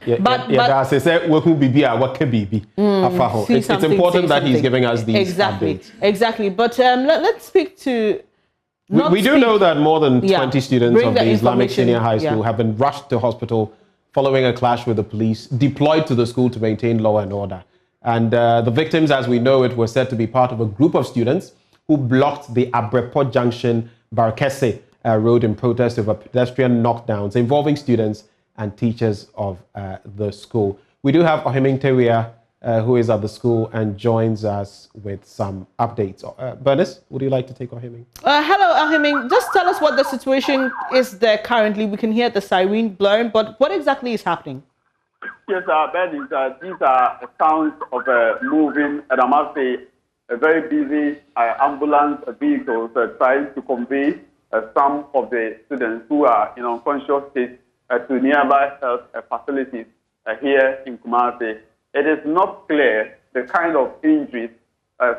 It's important that he's giving us these updates. Exactly. But let's speak to... We do know that more than 20 students of the Islamic Senior High School have been rushed to hospital following a clash with the police, deployed to the school to maintain law and order. And the victims, as we know it, were said to be part of a group of students who blocked the Abreport Junction Barkese road in protest over pedestrian knockdowns involving students and teachers of the school. We do have Ohiming Tewia, who is at the school and joins us with some updates. Bernice, would you like to take Ohiming? Hello, Ohiming. Just tell us what the situation is there currently. We can hear the siren blaring, but what exactly is happening? Yes, Bernice, these are sounds of moving, and I must say, a very busy ambulance vehicles trying to convey some of the students who are in unconscious state to nearby health facilities here in Kumasi. It is not clear the kind of injuries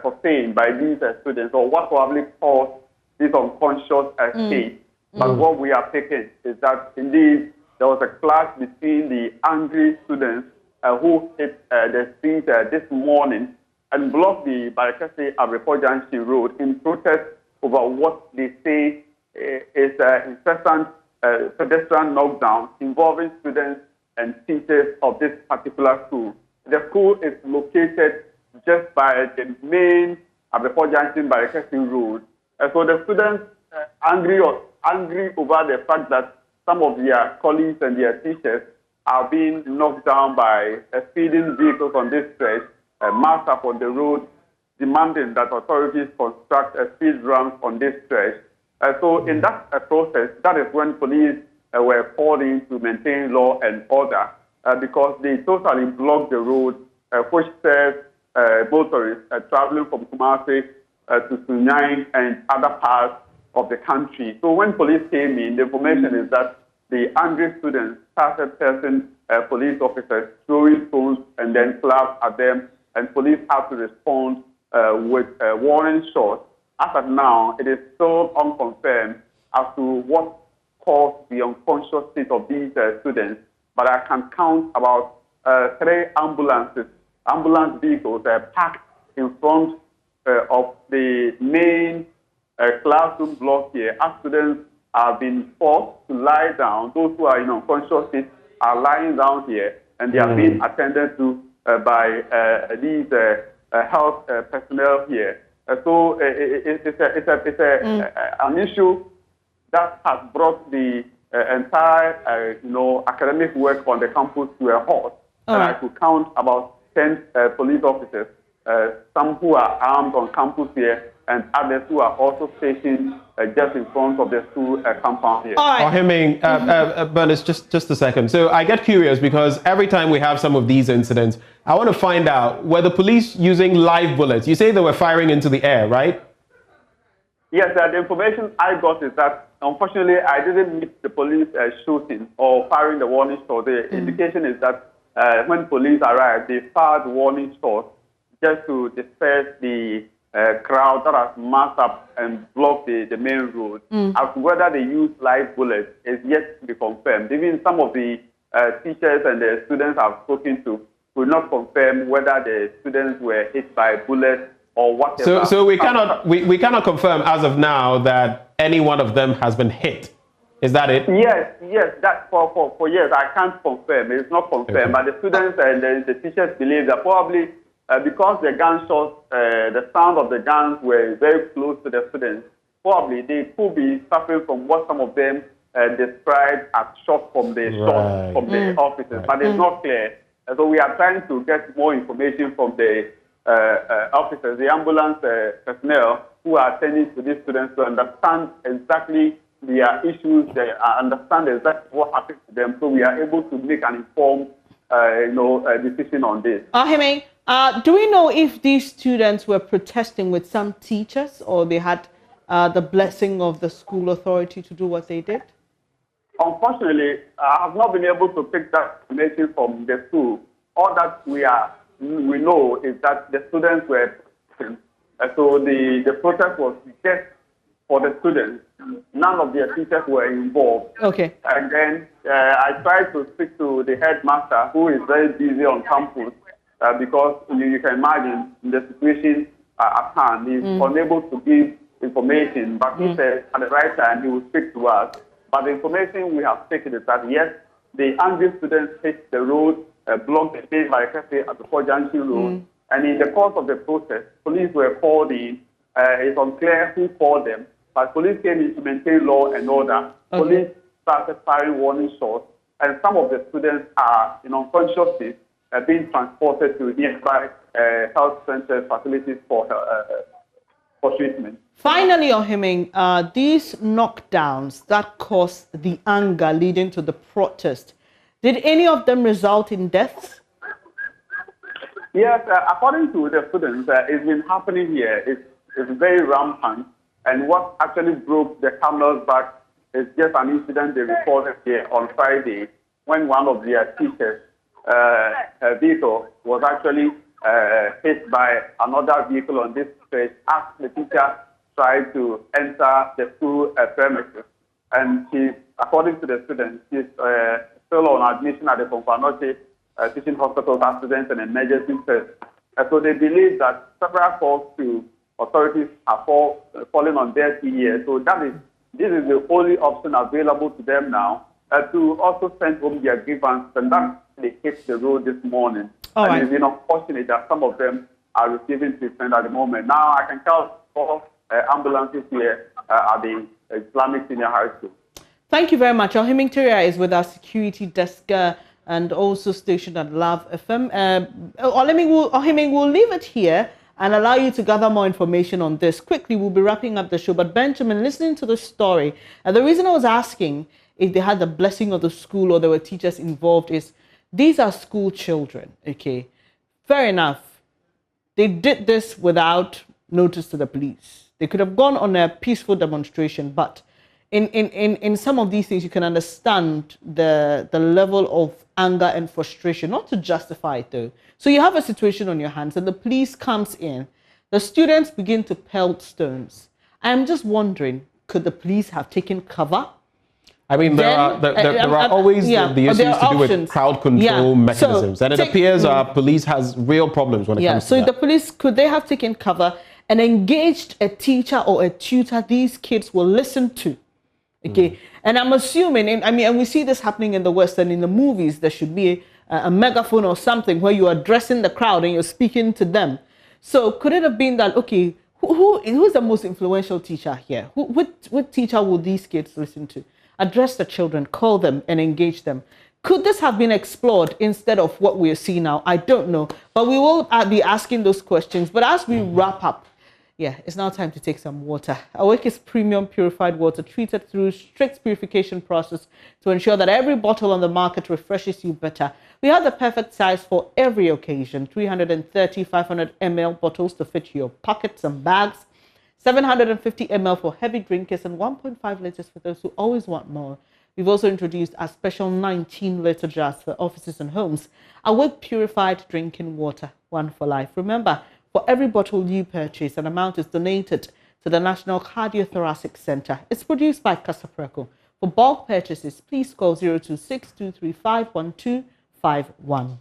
sustained by these students or what probably caused this unconscious state. But what we are picking is that indeed there was a clash between the angry students who hit the street this morning and blocked the Barkese Abreport Junction Road in protest over what they say is incessant pedestrian knockdown involving students and teachers of this particular school. The school is located just by the main Abreport Junction Barkese Road. So the students angry over the fact that some of their colleagues and their teachers are being knocked down by speeding vehicles on this stretch, marched up on the road, demanding that authorities construct speed ramps on this stretch. So in that process, that is when police were called in to maintain law and order because they totally blocked the road, which serves motorists traveling from Kumasi to Sunyani and other parts of the country. So when police came in, the information is that the angry students started pressing police officers, throwing stones and then clubs at them, and police had to respond with warning shots. As of now, it is still unconfirmed as to what caused the unconscious state of these students, but I can count about 3 ambulance vehicles packed in front of the main classroom block here. As students have been forced to lie down, those who are in unconscious state are lying down here, and they are being attended to by these health personnel here. So it's an issue that has brought the entire academic work on the campus to a halt. And I could count about 10 police officers, some who are armed on campus here, and others who are also stationed just in front of the school compound here. Ohiming, Bernice, just a second. So I get curious because every time we have some of these incidents, I want to find out, were the police using live bullets? You say they were firing into the air, right? Yes, the information I got is that, unfortunately, I didn't meet the police shooting or firing the warning shot. The indication is that when police arrived, they fired warning shots just to disperse the crowd that has massed up and blocked the main road. As to whether they used live bullets is yet to be confirmed. Even some of the teachers and the students I've spoken to will not confirm whether the students were hit by bullets or whatever. So we cannot confirm as of now that any one of them has been hit. Is that it? Yes. That for years I can't confirm. It's not confirmed, but the students and the teachers believe that probably because the gunshots, the sound of the guns were very close to the students, probably they could be suffering from what some of them described as shock from the officers, but it's not clear. So we are trying to get more information from the officers, the ambulance personnel who are attending to these students to understand exactly their issues, they understand exactly what happened to them, so we are able to make an informed decision on this. Ohiming, do we know if these students were protesting with some teachers or they had the blessing of the school authority to do what they did? Unfortunately, I have not been able to pick that information from the school. All that we know is that the students were protesting. So the protest was just for the students. None of their teachers were involved. Okay. And then I tried to speak to the headmaster, who is very busy on campus, because you can imagine the situation at hand. He's unable to give information, but he said at the right time he will speak to us. But the information we have taken is that, yes, the angry students hit the road, blocked the lane by cafe at the 4 Junction Road. And in the course of the process, police were called in. It's unclear who called them, but police came in to maintain law and order. Okay. Police started firing warning shots, and some of the students are in unconscious state, being transported to nearby health center facilities for treatment. Finally, Ohiming, these knockdowns that caused the anger leading to the protest, did any of them result in deaths? Yes, according to the students, it's been happening here. It's very rampant. And what actually broke the camel's back is just an incident they reported here on Friday when one of their teachers' vehicle was actually hit by another vehicle on this stretch as the teacher tried to enter the school premises. And she, according to the students, she's still on admission at the Pompanoche Teaching Hospital Accident and Emergency Service. So they believe that several calls to authorities are falling on their ears. So this is the only option available to them now to also send home their grievance, and that they hit the road this morning. All right. And it's unfortunate that some of them are receiving treatment at the moment. Now I can tell 4 ambulances here at the Islamic Senior High School. Thank you very much. Ohiming Teria is with our security desk and also stationed at Love FM. Ohiming, we'll leave it here and allow you to gather more information on this. Quickly, we'll be wrapping up the show. But Benjamin, listening to the story, the reason I was asking if they had the blessing of the school or there were teachers involved is these are school children, okay? Fair enough. They did this without notice to the police. They could have gone on a peaceful demonstration, but in some of these things, you can understand the level of anger and frustration, not to justify it though. So you have a situation on your hands and the police comes in, the students begin to pelt stones. I'm just wondering, could the police have taken cover? I mean, there are always the issues to do with crowd control mechanisms. So and it appears police has real problems when it comes to that. So the police, could they have taken cover and engaged a teacher or a tutor these kids will listen to? Okay, and I'm assuming, and we see this happening in the West and in the movies, there should be a megaphone or something where you are addressing the crowd and you're speaking to them. So could it have been that, okay, who's the most influential teacher here? What teacher will these kids listen to? Address the children, call them and engage them. Could this have been explored instead of what we're seeing now? I don't know, but we will be asking those questions. But as we wrap up, it's now time to take some water. Awake is premium purified water treated through strict purification process to ensure that every bottle on the market refreshes you better. We have the perfect size for every occasion. 330 500 ml bottles to fit your pockets and bags. 750 ml for heavy drinkers and 1.5 liters for those who always want more. We've also introduced a special 19-liter jars for offices and homes. Awake purified drinking water, one for life. Remember, for every bottle you purchase, an amount is donated to the National Cardiothoracic Center. It's produced by Casapreco. For bulk purchases, please call 026-235-1251.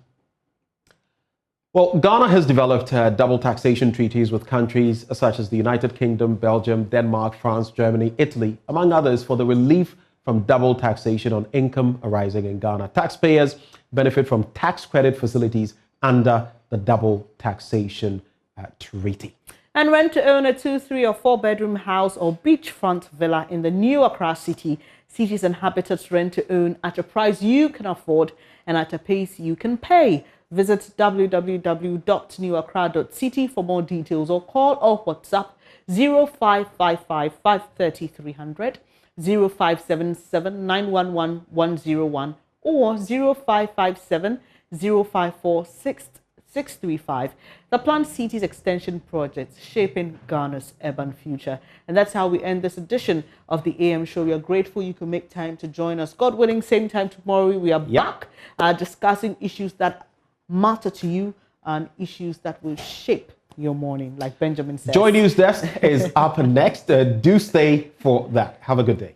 Well, Ghana has developed double taxation treaties with countries such as the United Kingdom, Belgium, Denmark, France, Germany, Italy, among others, for the relief from double taxation on income arising in Ghana. Taxpayers benefit from tax credit facilities under the double taxation treaty. And rent to own a 2, 3 or 4 bedroom house or beachfront villa in the new Accra city. Cities inhabitants rent to own at a price you can afford and at a pace you can pay. Visit www.newaccra.city for more details or call or WhatsApp 0555 530 300, 0577 911 101 or 0557 054 635. The Planned Cities Extension Project, shaping Ghana's urban future. And that's how we end this edition of the AM show. We are grateful you can make time to join us. God willing, same time tomorrow, we are back discussing issues that matter to you and issues that will shape your morning, like Benjamin said. Joy News Desk is up next. Do stay for that. Have a good day.